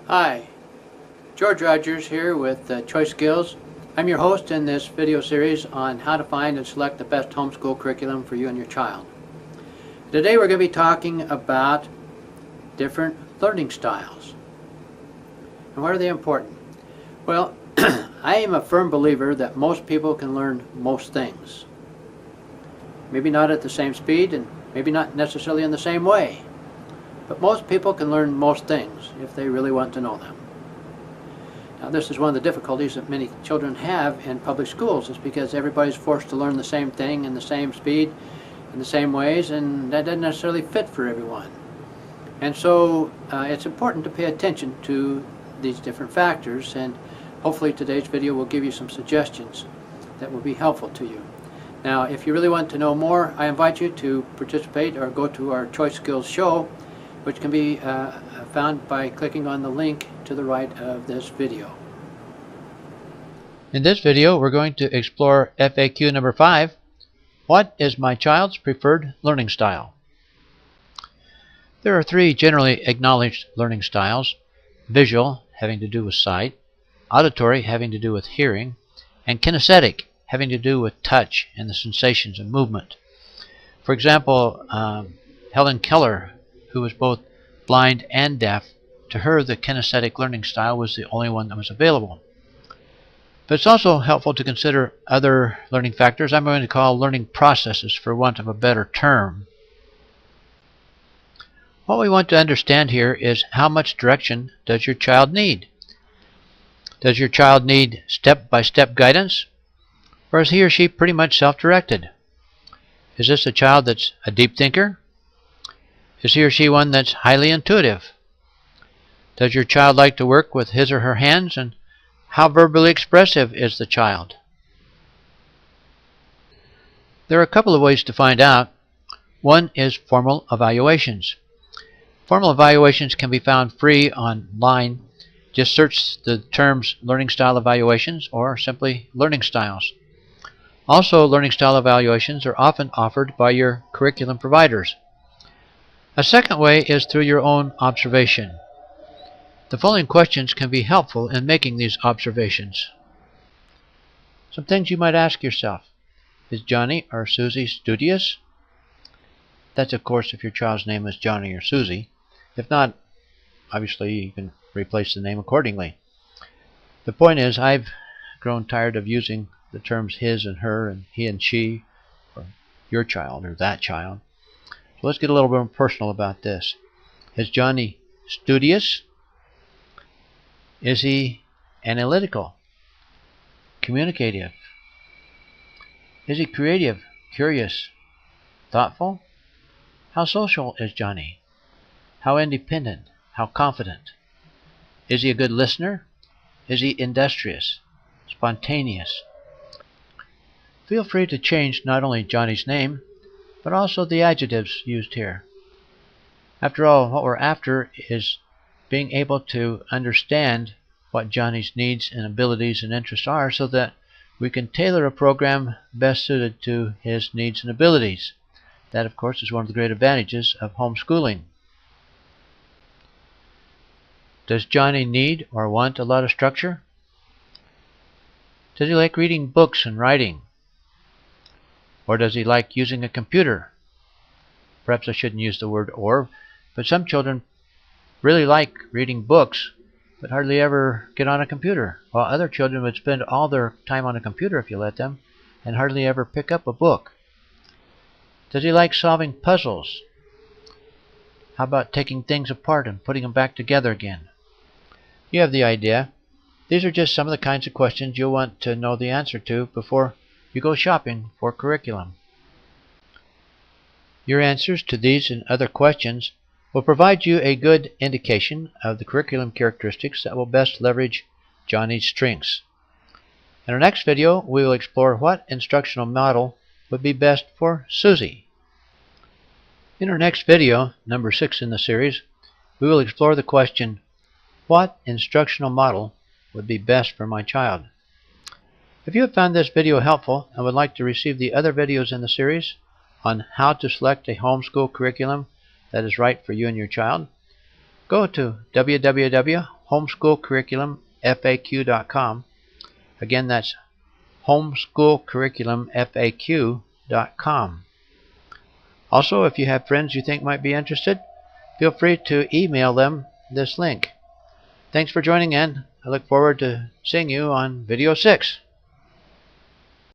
Hi, George Rogers here with Choice Skills. I'm your host in this video series on how to find and select the best homeschool curriculum for you and your child. Today we're going to be talking about different learning styles. And why are they important? Well, I am a firm believer that most people can learn most things. Maybe not at the same speed and maybe not necessarily in the same way. But most people can learn most things if they really want to know them. Now, this is one of the difficulties that many children have in public schools, is because everybody's forced to learn the same thing in the same speed, in the same ways, and that doesn't necessarily fit for everyone. And so it's important to pay attention to these different factors, and hopefully today's video will give you some suggestions that will be helpful to you. Now, if you really want to know more, I invite you to participate or go to our Choice Skills show, which can be found by clicking on the link to the right of this video. In this video, we're going to explore FAQ number 5. What is my child's preferred learning style? There are three generally acknowledged learning styles: visual, having to do with sight; auditory, having to do with hearing; and kinesthetic, having to do with touch and the sensations of movement. For example, Helen Keller, who was both blind and deaf, to her the kinesthetic learning style was the only one that was available. But it's also helpful to consider other learning factors I'm going to call learning processes, for want of a better term. What we want to understand here is how much direction does your child need? Does your child need step-by-step guidance? Or is he or she pretty much self-directed? Is this a child that's a deep thinker? Is he or she one that's highly intuitive? Does your child like to work with his or her hands, and how verbally expressive is the child? There are a couple of ways to find out. One is formal evaluations. Formal evaluations can be found free online. Just search the terms learning style evaluations or simply learning styles. Also, learning style evaluations are often offered by your curriculum providers. A second way is through your own observation. The following questions can be helpful in making these observations. Some things you might ask yourself: is Johnny or Susie studious? That's, of course, if your child's name is Johnny or Susie. If not, obviously you can replace the name accordingly. The point is, I've grown tired of using the terms his and her and he and she, or your child or that child. So let's get a little bit more personal about this. Is Johnny studious? Is he analytical, communicative? Is he creative, curious, thoughtful? How social is Johnny? How independent? How confident? Is he a good listener? Is he industrious, spontaneous? Feel free to change not only Johnny's name, but also the adjectives used here. After all, what we're after is being able to understand what Johnny's needs and abilities and interests are, so that we can tailor a program best suited to his needs and abilities. That, of course, is one of the great advantages of homeschooling. Does Johnny need or want a lot of structure? Does he like reading books and writing? Or does he like using a computer? Perhaps I shouldn't use the word "or," but some children really like reading books but hardly ever get on a computer, while other children would spend all their time on a computer if you let them and hardly ever pick up a book. Does he like solving puzzles? How about taking things apart and putting them back together again? You have the idea. These are just some of the kinds of questions you'll want to know the answer to before you go shopping for curriculum. Your answers to these and other questions will provide you a good indication of the curriculum characteristics that will best leverage Johnny's strengths. In our next video, we will explore what instructional model would be best for Susie. In our next video, number 6 in the series, we will explore the question, what instructional model would be best for my child? If you have found this video helpful and would like to receive the other videos in the series on how to select a homeschool curriculum that is right for you and your child, go to www.homeschoolcurriculumfaq5.mp4 homeschoolcurriculumfaq.com. Again, that's homeschoolcurriculumfaq.com. Also, if you have friends you think might be interested, feel free to email them this link. Thanks for joining in. I look forward to seeing you on video 6.